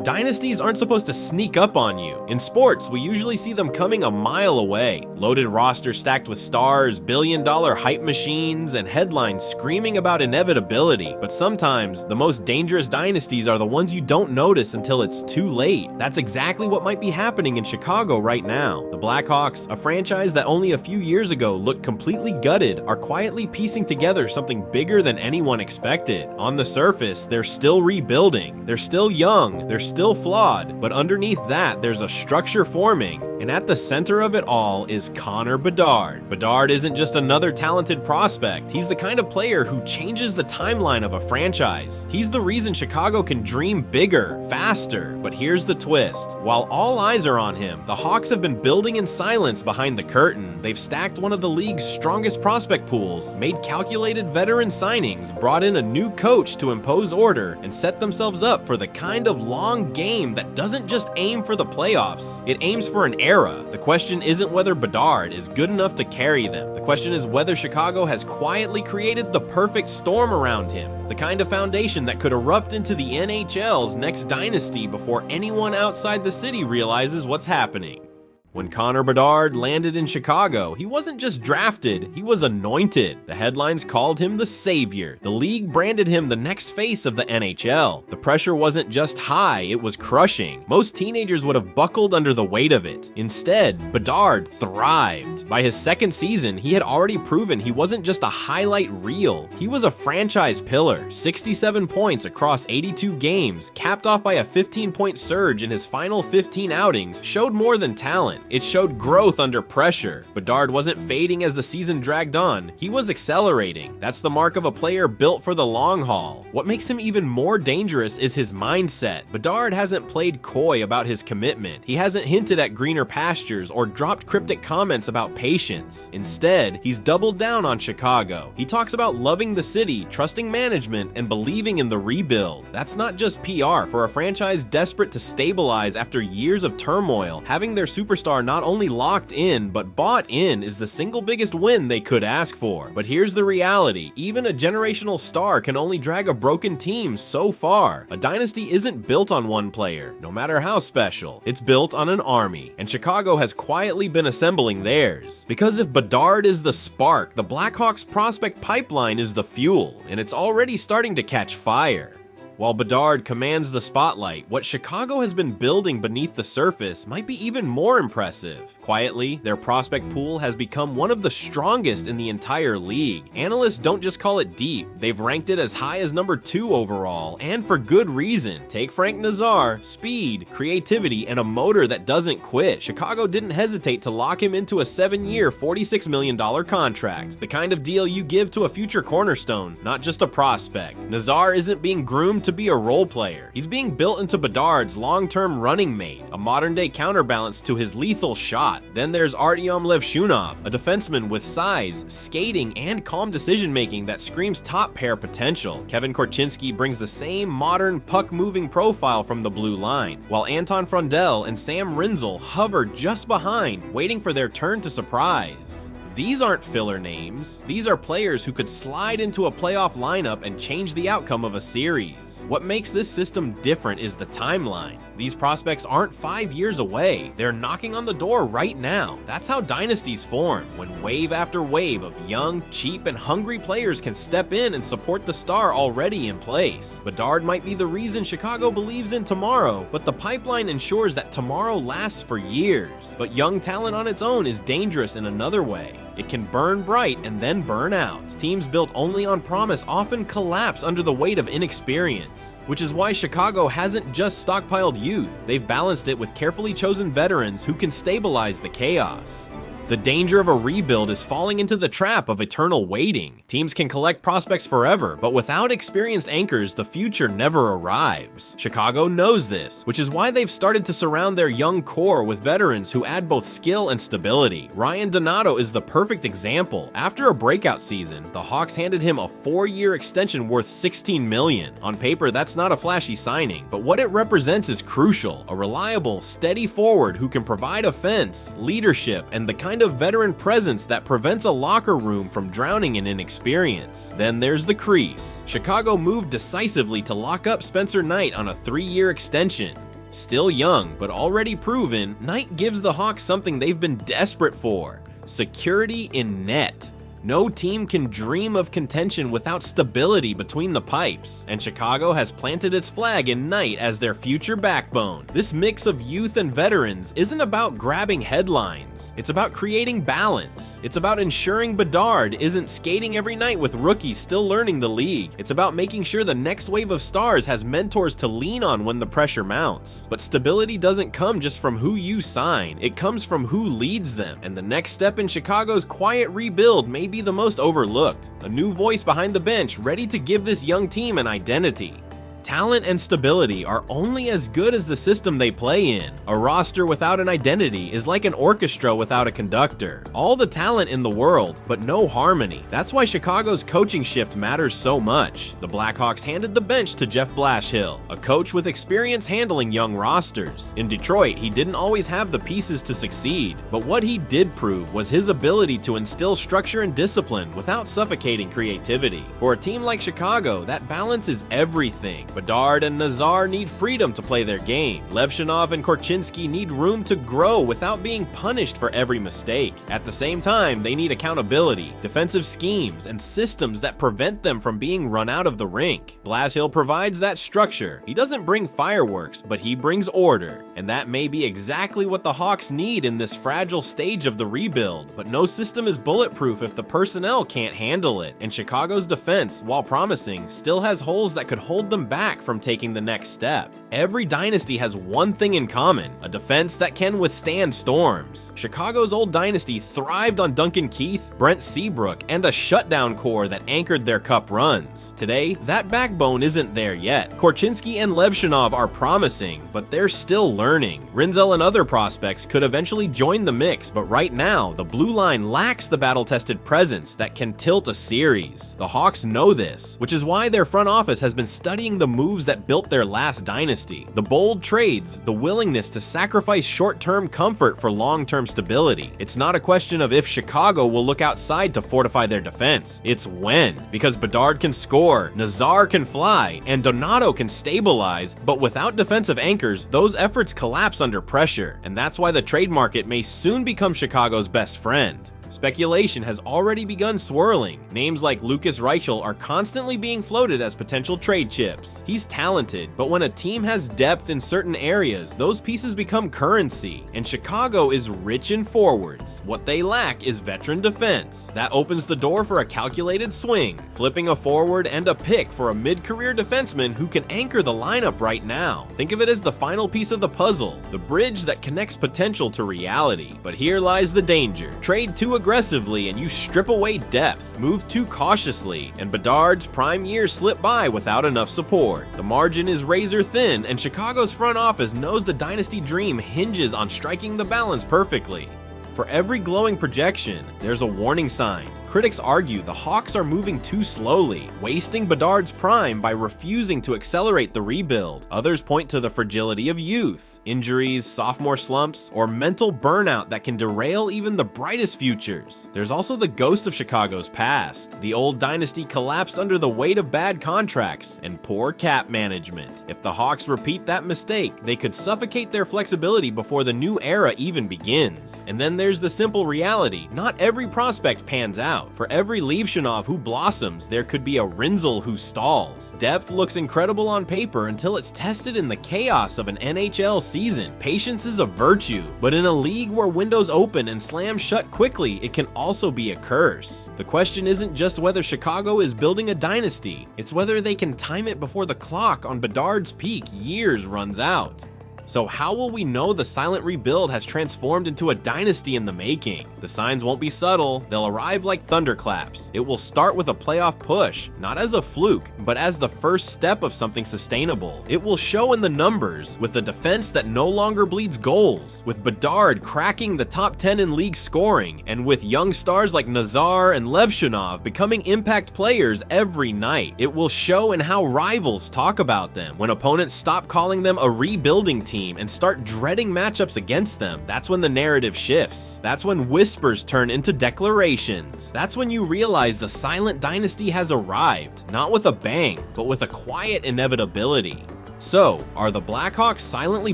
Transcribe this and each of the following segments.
Dynasties aren't supposed to sneak up on you. In sports, we usually see them coming a mile away. Loaded rosters stacked with stars, billion-dollar hype machines, and headlines screaming about inevitability. But sometimes, the most dangerous dynasties are the ones you don't notice until it's too late. That's exactly what might be happening in Chicago right now. The Blackhawks, a franchise that only a few years ago looked completely gutted, are quietly piecing together something bigger than anyone expected. On the surface, they're still rebuilding. They're still young. They're still flawed, but underneath that, there's a structure forming, and at the center of it all is Connor Bedard. Bedard isn't just another talented prospect, he's the kind of player who changes the timeline of a franchise. He's the reason Chicago can dream bigger, faster, but here's the twist. While all eyes are on him, the Hawks have been building in silence behind the curtain. They've stacked one of the league's strongest prospect pools, made calculated veteran signings, brought in a new coach to impose order, and set themselves up for the kind of long game that doesn't just aim for the playoffs, it aims for an era. The question isn't whether Bedard is good enough to carry them. The question is whether Chicago has quietly created the perfect storm around him, the kind of foundation that could erupt into the NHL's next dynasty before anyone outside the city realizes what's happening. When Connor Bedard landed in Chicago, he wasn't just drafted, he was anointed. The headlines called him the savior. The league branded him the next face of the NHL. The pressure wasn't just high, it was crushing. Most teenagers would have buckled under the weight of it. Instead, Bedard thrived. By his second season, he had already proven he wasn't just a highlight reel. He was a franchise pillar. 67 points across 82 games, capped off by a 15-point surge in his final 15 outings, showed more than talent. It showed growth under pressure. Bedard wasn't fading as the season dragged on, he was accelerating. That's the mark of a player built for the long haul. What makes him even more dangerous is his mindset. Bedard hasn't played coy about his commitment. He hasn't hinted at greener pastures or dropped cryptic comments about patience. Instead, he's doubled down on Chicago. He talks about loving the city, trusting management, and believing in the rebuild. That's not just PR. For a franchise desperate to stabilize after years of turmoil, having their superstar not only locked in, but bought in is the single biggest win they could ask for. But here's the reality. Even a generational star can only drag a broken team so far. A dynasty isn't built on one player, no matter how special. It's built on an army, and Chicago has quietly been assembling theirs. Because if Bedard is the spark, the Blackhawks prospect pipeline is the fuel, and it's already starting to catch fire. While Bedard commands the spotlight, what Chicago has been building beneath the surface might be even more impressive. Quietly, their prospect pool has become one of the strongest in the entire league. Analysts don't just call it deep, they've ranked it as high as number 2 overall, and for good reason. Take Frank Nazar, speed, creativity, and a motor that doesn't quit. Chicago didn't hesitate to lock him into a 7-year, $46 million contract, the kind of deal you give to a future cornerstone, not just a prospect. Nazar isn't being groomed to be a role player. He's being built into Bedard's long-term running mate, a modern-day counterbalance to his lethal shot. Then there's Artyom Levshunov, a defenseman with size, skating, and calm decision-making that screams top-pair potential. Kevin Korchinski brings the same modern puck-moving profile from the blue line, while Anton Frondel and Sam Rinzel hover just behind, waiting for their turn to surprise. These aren't filler names. These are players who could slide into a playoff lineup and change the outcome of a series. What makes this system different is the timeline. These prospects aren't 5 years away. They're knocking on the door right now. That's how dynasties form, when wave after wave of young, cheap, and hungry players can step in and support the star already in place. Bedard might be the reason Chicago believes in tomorrow, but the pipeline ensures that tomorrow lasts for years. But young talent on its own is dangerous in another way. It can burn bright and then burn out. Teams built only on promise often collapse under the weight of inexperience, which is why Chicago hasn't just stockpiled youth. They've balanced it with carefully chosen veterans who can stabilize the chaos. The danger of a rebuild is falling into the trap of eternal waiting. Teams can collect prospects forever, but without experienced anchors, the future never arrives. Chicago knows this, which is why they've started to surround their young core with veterans who add both skill and stability. Ryan Donato is the perfect example. After a breakout season, the Hawks handed him a 4-year extension worth $16 million. On paper, that's not a flashy signing, but what it represents is crucial. A reliable, steady forward who can provide offense, leadership, and the kind of veteran presence that prevents a locker room from drowning in inexperience. Then there's the crease. Chicago moved decisively to lock up Spencer Knight on a 3-year extension. Still young, but already proven, Knight gives the Hawks something they've been desperate for: security in net. No team can dream of contention without stability between the pipes, and Chicago has planted its flag in Knight as their future backbone. This mix of youth and veterans isn't about grabbing headlines. It's about creating balance. It's about ensuring Bedard isn't skating every night with rookies still learning the league. It's about making sure the next wave of stars has mentors to lean on when the pressure mounts. But stability doesn't come just from who you sign. It comes from who leads them, and the next step in Chicago's quiet rebuild may be the most overlooked. A new voice behind the bench, ready to give this young team an identity. Talent and stability are only as good as the system they play in. A roster without an identity is like an orchestra without a conductor. All the talent in the world, but no harmony. That's why Chicago's coaching shift matters so much. The Blackhawks handed the bench to Jeff Blashill, a coach with experience handling young rosters. In Detroit, he didn't always have the pieces to succeed, but what he did prove was his ability to instill structure and discipline without suffocating creativity. For a team like Chicago, that balance is everything. Bedard and Nazar need freedom to play their game. Levshunov and Korchinski need room to grow without being punished for every mistake. At the same time, they need accountability, defensive schemes, and systems that prevent them from being run out of the rink. Blashill provides that structure. He doesn't bring fireworks, but he brings order. And that may be exactly what the Hawks need in this fragile stage of the rebuild. But no system is bulletproof if the personnel can't handle it. And Chicago's defense, while promising, still has holes that could hold them back from taking the next step. Every dynasty has one thing in common: a defense that can withstand storms. Chicago's old dynasty thrived on Duncan Keith, Brent Seabrook, and a shutdown core that anchored their cup runs. Today, that backbone isn't there yet. Korchinski and Levshunov are promising, but they're still learning. Rinzel and other prospects could eventually join the mix, but right now, the blue line lacks the battle-tested presence that can tilt a series. The Hawks know this, which is why their front office has been studying the moves that built their last dynasty. The bold trades, the willingness to sacrifice short-term comfort for long-term stability. It's not a question of if Chicago will look outside to fortify their defense. It's when. Because Bedard can score, Nazar can fly, and Donato can stabilize, but without defensive anchors, those efforts collapse under pressure. And that's why the trade market may soon become Chicago's best friend. Speculation has already begun swirling. Names like Lucas Reichel are constantly being floated as potential trade chips. He's talented, but when a team has depth in certain areas, those pieces become currency. And Chicago is rich in forwards. What they lack is veteran defense. That opens the door for a calculated swing, flipping a forward and a pick for a mid-career defenseman who can anchor the lineup right now. Think of it as the final piece of the puzzle, the bridge that connects potential to reality. But here lies the danger. Trade too aggressively and you strip away depth. Move too cautiously, and Bedard's prime years slip by without enough support. The margin is razor thin, and Chicago's front office knows the dynasty dream hinges on striking the balance perfectly. For every glowing projection, there's a warning sign. Critics argue the Hawks are moving too slowly, wasting Bedard's prime by refusing to accelerate the rebuild. Others point to the fragility of youth, injuries, sophomore slumps, or mental burnout that can derail even the brightest futures. There's also the ghost of Chicago's past. The old dynasty collapsed under the weight of bad contracts and poor cap management. If the Hawks repeat that mistake, they could suffocate their flexibility before the new era even begins. And then there's the simple reality: not every prospect pans out. For every Levshunov who blossoms, there could be a Rinzel who stalls. Depth looks incredible on paper until it's tested in the chaos of an NHL season. Patience is a virtue, but in a league where windows open and slam shut quickly, it can also be a curse. The question isn't just whether Chicago is building a dynasty, it's whether they can time it before the clock on Bedard's peak years runs out. So how will we know the silent rebuild has transformed into a dynasty in the making? The signs won't be subtle, they'll arrive like thunderclaps. It will start with a playoff push, not as a fluke, but as the first step of something sustainable. It will show in the numbers, with a defense that no longer bleeds goals, with Bedard cracking the top 10 in league scoring, and with young stars like Nazar and Levshunov becoming impact players every night. It will show in how rivals talk about them, when opponents stop calling them a rebuilding team and start dreading matchups against them. That's when the narrative shifts. That's when whispers turn into declarations. That's when you realize the silent dynasty has arrived, not with a bang, but with a quiet inevitability. So, are the Blackhawks silently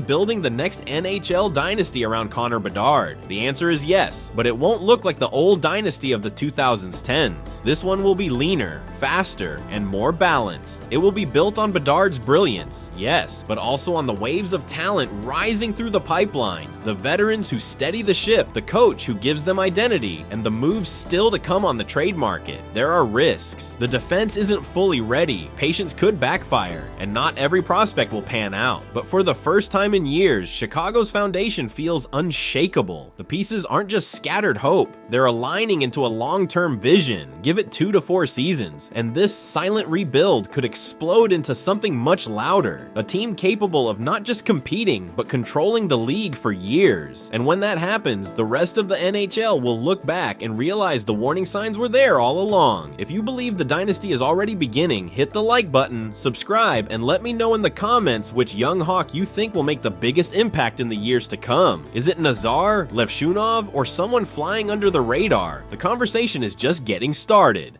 building the next NHL dynasty around Connor Bedard? The answer is yes, but it won't look like the old dynasty of the 2010s. This one will be leaner, faster, and more balanced. It will be built on Bedard's brilliance, yes, but also on the waves of talent rising through the pipeline, the veterans who steady the ship, the coach who gives them identity, and the moves still to come on the trade market. There are risks. The defense isn't fully ready, patience could backfire, and not every prospect will pan out. But for the first time in years, Chicago's foundation feels unshakable. The pieces aren't just scattered hope, they're aligning into a long-term vision. Give it 2 to 4 seasons, and this silent rebuild could explode into something much louder. A team capable of not just competing, but controlling the league for years. And when that happens, the rest of the NHL will look back and realize the warning signs were there all along. If you believe the dynasty is already beginning, hit the like button, subscribe, and let me know in the comments which young Hawk you think will make the biggest impact in the years to come. Is it Nazar, Levshunov, or someone flying under the radar? The conversation is just getting started.